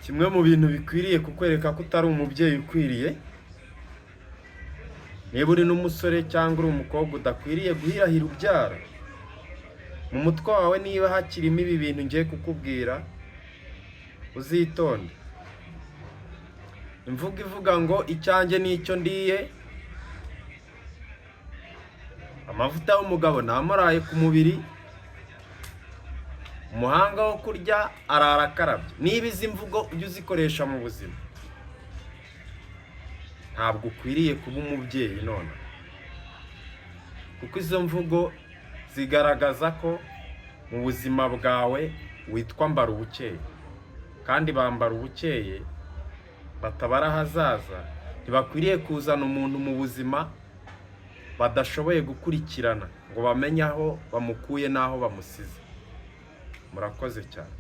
kimwe mu bintu bikwiriye kukwereka ko utari umubyeyi ukwiriye. Niba uri n'umusore cyangwa uri umukobwa udakwiriye guhirahira ubyara, mu mutwe wawe niba hakirimo ibi bintu ngiye kukubwira, uzitonde. Imvugo ivuga ngo icyanjye nicyo ndiye, amavuta y'umugabo ntamuraye ku mubiri, umuhanga wo kurya arara akarabye. Niba izi mvugo ujya uzikoresha mu buzima, ntabwo ukwiriye kuba umubyeyi none, kuko izo mvugo zigaragaza ko mu buzima bwawe witwa mbara ubukeye, kandi bambara ubukeye batabara ahazaza. Ntibakwiriye kuzana umuntu mu buzima badashoboye gukurikirana ngo bamenye aho bamukuye n'aho bamusize. Murakoze cyane.